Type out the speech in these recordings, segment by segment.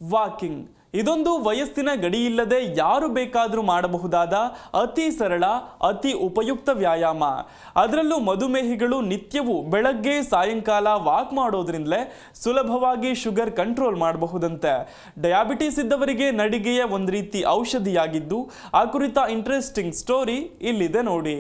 Walking ಇದೊಂದು ವಯಸ್ಸಿನ ಗಡಿಯಿಲ್ಲದೆ ಯಾರು ಬೇಕಾದರೂ ಮಾಡಬಹುದಾದ ಅತಿ ಸರಳ ಅತಿ ಉಪಯುಕ್ತ ವ್ಯಾಯಾಮ. ಅದರಲ್ಲೂ ಮಧುಮೇಹಿಗಳು ನಿತ್ಯವೂ ಬೆಳಗ್ಗೆ ಸಾಯಂಕಾಲ ವಾಕ್ ಮಾಡೋದ್ರಿಂದಲೇ ಸುಲಭವಾಗಿ ಶುಗರ್ ಕಂಟ್ರೋಲ್ ಮಾಡಬಹುದಂತೆ. ಡಯಾಬಿಟಿಸ್ ಇದ್ದವರಿಗೆ ನಡಿಗೆಯ ಒಂದು ರೀತಿ ಔಷಧಿಯಾಗಿದ್ದು ಆ ಕುರಿತ ಇಂಟ್ರೆಸ್ಟಿಂಗ್ ಸ್ಟೋರಿ ಇಲ್ಲಿದೆ ನೋಡಿ.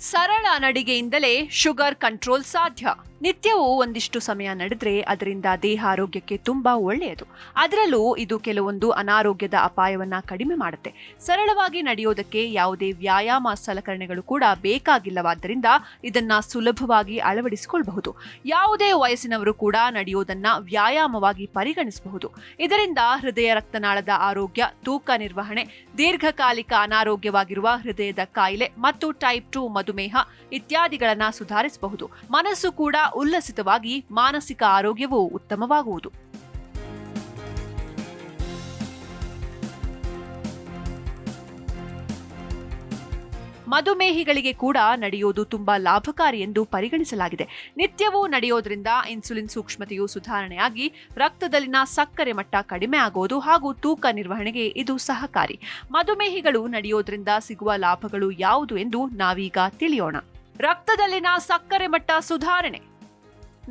ಸರಳ ನಡಿಗೆಯಿಂದಲೇ ಶುಗರ್ ಕಂಟ್ರೋಲ್ ಸಾಧ್ಯ. ನಿತ್ಯವೂ ಒಂದಿಷ್ಟು ಸಮಯ ನಡೆದ್ರೆ ಅದರಿಂದ ದೇಹ ಆರೋಗ್ಯಕ್ಕೆ ತುಂಬಾ ಒಳ್ಳೆಯದು. ಅದರಲ್ಲೂ ಇದು ಕೆಲವೊಂದು ಅನಾರೋಗ್ಯದ ಅಪಾಯವನ್ನ ಕಡಿಮೆ ಮಾಡುತ್ತೆ. ಸರಳವಾಗಿ ನಡೆಯೋದಕ್ಕೆ ಯಾವುದೇ ವ್ಯಾಯಾಮ ಸಲಕರಣೆಗಳು ಕೂಡ ಬೇಕಾಗಿಲ್ಲವಾದ್ದರಿಂದ ಇದನ್ನ ಸುಲಭವಾಗಿ ಅಳವಡಿಸಿಕೊಳ್ಳಬಹುದು. ಯಾವುದೇ ವಯಸ್ಸಿನವರು ಕೂಡ ನಡೆಯೋದನ್ನ ವ್ಯಾಯಾಮವಾಗಿ ಪರಿಗಣಿಸಬಹುದು. ಇದರಿಂದ ಹೃದಯ ರಕ್ತನಾಳದ ಆರೋಗ್ಯ, ತೂಕ ನಿರ್ವಹಣೆ, ದೀರ್ಘಕಾಲಿಕ ಅನಾರೋಗ್ಯವಾಗಿರುವ ಹೃದಯದ ಕಾಯಿಲೆ ಮತ್ತು ಟೈಪ್ 2 ಮಧುಮೇಹ ಇತ್ಯಾದಿಗಳನ್ನ ಸುಧಾರಿಸಬಹುದು. ಮನಸ್ಸು ಕೂಡ ಉಲ್ಲಸಿತವಾಗಿ ಮಾನಸಿಕ ಆರೋಗ್ಯವೂ ಉತ್ತಮವಾಗುವುದು. ಮಧುಮೇಹಿಗಳಿಗೆ ಕೂಡ ನಡೆಯೋದು ತುಂಬಾ ಲಾಭಕಾರಿ ಎಂದು ಪರಿಗಣಿಸಲಾಗಿದೆ. ನಿತ್ಯವೂ ನಡೆಯೋದ್ರಿಂದ ಇನ್ಸುಲಿನ್ ಸೂಕ್ಷ್ಮತೆಯು ಸುಧಾರಣೆಯಾಗಿ ರಕ್ತದಲ್ಲಿನ ಸಕ್ಕರೆ ಮಟ್ಟ ಕಡಿಮೆ ಆಗೋದು ಹಾಗೂ ತೂಕ ನಿರ್ವಹಣೆಗೆ ಇದು ಸಹಕಾರಿ. ಮಧುಮೇಹಿಗಳು ನಡೆಯೋದ್ರಿಂದ ಸಿಗುವ ಲಾಭಗಳು ಯಾವುದು ಎಂದು ನಾವೀಗ ತಿಳಿಯೋಣ. ರಕ್ತದಲ್ಲಿನ ಸಕ್ಕರೆ ಮಟ್ಟ ಸುಧಾರಣೆ.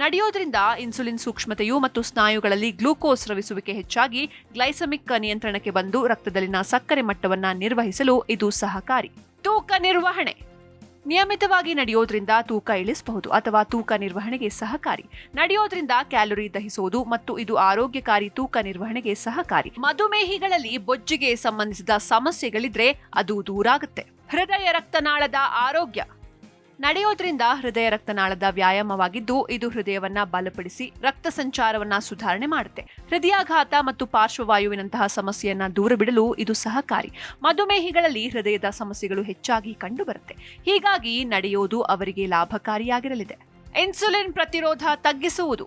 ನಡೆಯೋದ್ರಿಂದ ಇನ್ಸುಲಿನ್ ಸೂಕ್ಷ್ಮತೆಯು ಮತ್ತು ಸ್ನಾಯುಗಳಲ್ಲಿ ಗ್ಲೂಕೋಸ್ ಸ್ರವಿಸುವಿಕೆ ಹೆಚ್ಚಾಗಿ ಗ್ಲೈಸಮಿಕ್ ನಿಯಂತ್ರಣಕ್ಕೆ ಬಂದು ರಕ್ತದಲ್ಲಿನ ಸಕ್ಕರೆ ಮಟ್ಟವನ್ನು ನಿರ್ವಹಿಸಲು ಇದು ಸಹಕಾರಿ. ತೂಕ ನಿರ್ವಹಣೆ. ನಿಯಮಿತವಾಗಿ ನಡೆಯೋದ್ರಿಂದ ತೂಕ ಇಳಿಸಬಹುದು ಅಥವಾ ತೂಕ ನಿರ್ವಹಣೆಗೆ ಸಹಕಾರಿ. ನಡೆಯೋದ್ರಿಂದ ಕ್ಯಾಲೋರಿ ದಹಿಸುವುದು ಮತ್ತು ಇದು ಆರೋಗ್ಯಕಾರಿ ತೂಕ ನಿರ್ವಹಣೆಗೆ ಸಹಕಾರಿ. ಮಧುಮೇಹಿಗಳಲ್ಲಿ ಬೊಜ್ಜಿಗೆ ಸಂಬಂಧಿಸಿದ ಸಮಸ್ಯೆಗಳಿದ್ರೆ ಅದು ದೂರಾಗುತ್ತೆ. ಹೃದಯ ರಕ್ತನಾಳದ ಆರೋಗ್ಯ. ನಡೆಯೋದ್ರಿಂದ ಹೃದಯ ರಕ್ತನಾಳದ ವ್ಯಾಯಾಮವಾಗಿದ್ದು ಇದು ಹೃದಯವನ್ನ ಬಲಪಡಿಸಿ ರಕ್ತ ಸಂಚಾರವನ್ನ ಸುಧಾರಣೆ ಮಾಡುತ್ತೆ. ಹೃದಯಾಘಾತ ಮತ್ತು ಪಾರ್ಶ್ವವಾಯುವಿನಂತಹ ಸಮಸ್ಯೆಯನ್ನ ದೂರಬಿಡಲು ಇದು ಸಹಕಾರಿ. ಮಧುಮೇಹಿಗಳಲ್ಲಿ ಹೃದಯದ ಸಮಸ್ಯೆಗಳು ಹೆಚ್ಚಾಗಿ ಕಂಡುಬರುತ್ತೆ. ಹೀಗಾಗಿ ನಡೆಯೋದು ಅವರಿಗೆ ಲಾಭಕಾರಿಯಾಗಿರಲಿದೆ. ಇನ್ಸುಲಿನ್ ಪ್ರತಿರೋಧ ತಗ್ಗಿಸುವುದು.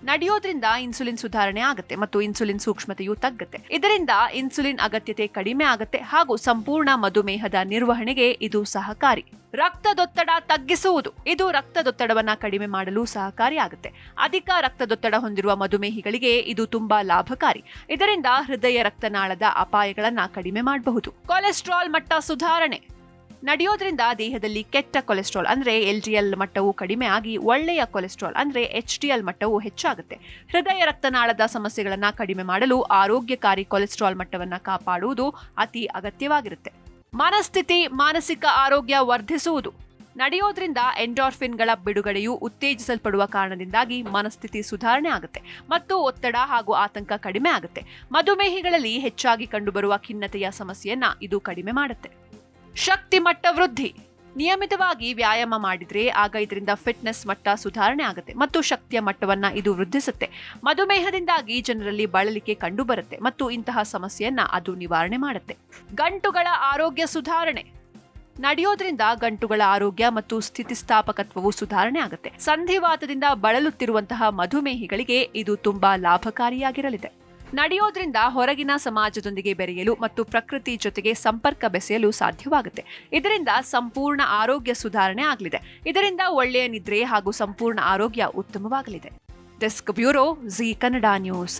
ನಡೆಯೋದ್ರಿಂದ ಇನ್ಸುಲಿನ್ ಸುಧಾರಣೆ ಆಗುತ್ತೆ ಮತ್ತು ಇನ್ಸುಲಿನ್ ಸೂಕ್ಷ್ಮತೆಯು ತಗ್ಗುತ್ತೆ. ಇದರಿಂದ ಇನ್ಸುಲಿನ್ ಅಗತ್ಯತೆ ಕಡಿಮೆ ಆಗುತ್ತೆ ಹಾಗೂ ಸಂಪೂರ್ಣ ಮಧುಮೇಹದ ನಿರ್ವಹಣೆಗೆ ಇದು ಸಹಕಾರಿ. ರಕ್ತದೊತ್ತಡ ತಗ್ಗಿಸುವುದು. ಇದು ರಕ್ತದೊತ್ತಡವನ್ನ ಕಡಿಮೆ ಮಾಡಲು ಸಹಕಾರಿಯಾಗುತ್ತೆ. ಅಧಿಕ ರಕ್ತದೊತ್ತಡ ಹೊಂದಿರುವ ಮಧುಮೇಹಿಗಳಿಗೆ ಇದು ತುಂಬಾ ಲಾಭಕಾರಿ. ಇದರಿಂದ ಹೃದಯ ರಕ್ತನಾಳದ ಅಪಾಯಗಳನ್ನ ಕಡಿಮೆ ಮಾಡಬಹುದು. ಕೊಲೆಸ್ಟ್ರಾಲ್ ಮಟ್ಟ ಸುಧಾರಣೆ. ನಡೆಯೋದ್ರಿಂದ ದೇಹದಲ್ಲಿ ಕೆಟ್ಟ ಕೊಲೆಸ್ಟ್ರಾಲ್ ಅಂದ್ರೆ LDL ಮಟ್ಟವು ಕಡಿಮೆ ಆಗಿ ಒಳ್ಳೆಯ ಕೊಲೆಸ್ಟ್ರಾಲ್ ಅಂದ್ರೆ HDL ಮಟ್ಟವು ಹೆಚ್ಚಾಗುತ್ತೆ. ಹೃದಯ ರಕ್ತನಾಳದ ಸಮಸ್ಯೆಗಳನ್ನ ಕಡಿಮೆ ಮಾಡಲು ಆರೋಗ್ಯಕಾರಿ ಕೊಲೆಸ್ಟ್ರಾಲ್ ಮಟ್ಟವನ್ನ ಕಾಪಾಡುವುದು ಅತಿ ಅಗತ್ಯವಾಗಿರುತ್ತೆ. ಮನಸ್ಥಿತಿ, ಮಾನಸಿಕ ಆರೋಗ್ಯ ವರ್ಧಿಸುವುದು. ನಡೆಯೋದ್ರಿಂದ ಎಂಡಾರ್ಫಿನ್ಗಳ ಬಿಡುಗಡೆಯು ಉತ್ತೇಜಿಸಲ್ಪಡುವ ಕಾರಣದಿಂದಾಗಿ ಮನಸ್ಥಿತಿ ಸುಧಾರಣೆ ಆಗುತ್ತೆ ಮತ್ತು ಒತ್ತಡ ಹಾಗೂ ಆತಂಕ ಕಡಿಮೆ ಆಗುತ್ತೆ. ಮಧುಮೇಹಿಗಳಲ್ಲಿ ಹೆಚ್ಚಾಗಿ ಕಂಡುಬರುವ ಖಿನ್ನತೆಯ ಸಮಸ್ಯೆಯನ್ನ ಇದು ಕಡಿಮೆ ಮಾಡುತ್ತೆ. ಶಕ್ತಿ ಮಟ್ಟ ವೃದ್ಧಿ. ನಿಯಮಿತವಾಗಿ ವ್ಯಾಯಾಮ ಮಾಡಿದ್ರೆ ಆಗ ಇದರಿಂದ ಫಿಟ್ನೆಸ್ ಮಟ್ಟ ಸುಧಾರಣೆ ಆಗುತ್ತೆ ಮತ್ತು ಶಕ್ತಿಯ ಮಟ್ಟವನ್ನ ಇದು ವೃದ್ಧಿಸುತ್ತೆ. ಮಧುಮೇಹದಿಂದಾಗಿ ಜನರಲ್ಲಿ ಬಳಲಿಕೆ ಕಂಡುಬರುತ್ತೆ ಮತ್ತು ಇಂತಹ ಸಮಸ್ಯೆಯನ್ನ ಅದು ನಿವಾರಣೆ ಮಾಡುತ್ತೆ. ಗಂಟುಗಳ ಆರೋಗ್ಯ ಸುಧಾರಣೆ. ನಡೆಯೋದ್ರಿಂದ ಗಂಟುಗಳ ಆರೋಗ್ಯ ಮತ್ತು ಸ್ಥಿತಿಸ್ಥಾಪಕತ್ವವು ಸುಧಾರಣೆ ಆಗುತ್ತೆ. ಸಂಧಿವಾತದಿಂದ ಬಳಲುತ್ತಿರುವಂತಹ ಮಧುಮೇಹಿಗಳಿಗೆ ಇದು ತುಂಬಾ ಲಾಭಕಾರಿಯಾಗಿರಲಿದೆ. ನಡೆಯೋದ್ರಿಂದ ಹೊರಗಿನ ಸಮಾಜದೊಂದಿಗೆ ಬೆರೆಯಲು ಮತ್ತು ಪ್ರಕೃತಿ ಜೊತೆಗೆ ಸಂಪರ್ಕ ಬೆಸೆಯಲು ಸಾಧ್ಯವಾಗುತ್ತೆ. ಇದರಿಂದ ಸಂಪೂರ್ಣ ಆರೋಗ್ಯ ಸುಧಾರಣೆ ಆಗಲಿದೆ. ಇದರಿಂದ ಒಳ್ಳೆಯ ನಿದ್ರೆ ಹಾಗೂ ಸಂಪೂರ್ಣ ಆರೋಗ್ಯ ಉತ್ತಮವಾಗಲಿದೆ. Desk bureau, Zee Kannada news.